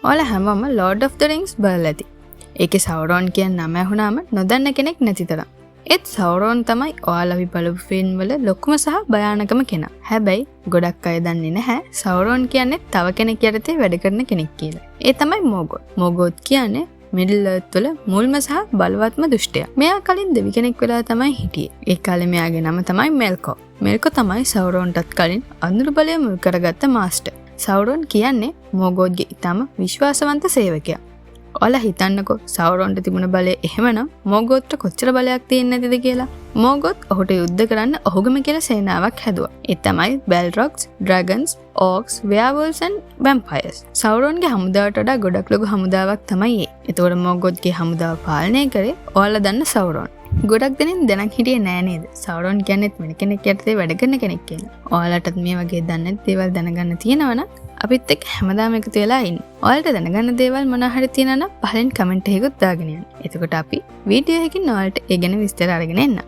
ඔයාලා හැමෝම Lord of the Rings බලලා ඇති. ඒකේ සවරෝන් කියන නම ඇහුණාම නොදන්න කෙනෙක් නැති තරම්. ඒත් සවරෝන් තමයි ඔයාලා අපි බලපු ෆිල්ම් වල ලොකුම සහ භයානකම කෙනා. හැබැයි ගොඩක් අය දන්නේ නැහැ සවරෝන් කියන්නේ තව කෙනෙක් යටතේ වැඩ කරන කෙනෙක් කියලා. ඒ තමයි මොගොත්. මොගොත් කියන්නේ මිඩල් අර්ත් වල මුල්ම සහ බලවත්ම දුෂ්ටයා. මෙයා කලින් දෙවි කෙනෙක් වෙලා තමයි හිටියේ. ඒ කාලේ මෙයාගේ නම තමයි මෙල්කෝ. මෙල්කෝ තමයි සවරෝන්ටත් කලින් අඳුරු බලය මුල් කරගත්ත මාස්ටර්. සවරෝන් කියන්නේ මොගොත්ගේ ඊටම විශ්වාසවන්ත සේවකයා. ඔයාලා හිතන්නකෝ සවරෝන්ට තිබුණ බලය එහෙමනම් මොගොත්ට කොච්චර බලයක් තියෙන්නේ නැතිද කියලා. මොගොත් ඔහුට යුද්ධ කරන්න ඔහුගම කියලා සේනාවක් හැදුවා. ඒ තමයි බෙල්රොග්ස්, ඩ්‍රැගන්ස්, ඕක්ස්, වෙයාවල්ස් and වැම්පයර්ස්. සවරෝන්ගේ හමුදාවට වඩා ගොඩක් ලොකු හමුදාවක් තමයි ඒ. ඒතකොට මොගොත්ගේ හමුදාව පාලනය කරේ ඔයාලා දන්න සවරෝන්. ගොඩක් දෙනෙන් දැනක් හිටියේ නෑ නේද? සවරෝන් කියන්නේත් වෙන කෙනෙක් යටතේ වැඩ කරන කෙනෙක් කියලා. ඔයාලටත් මේ වගේ දන්නේ දේවල් දැනගන්න තියෙනවනම් අපිත් එක්ක හැමදාම එකතු වෙලා ඉන්න. ඔයාලට දැනගන්න දේවල් මොනවා හරි තියෙනවා නම් පහෙන් කමෙන්ට් එකකුත් දාගෙන යන්න. එතකොට අපි වීඩියෝ එකකින් ඔයාලට ඒ ගැන විස්තර අරගෙන එන්න.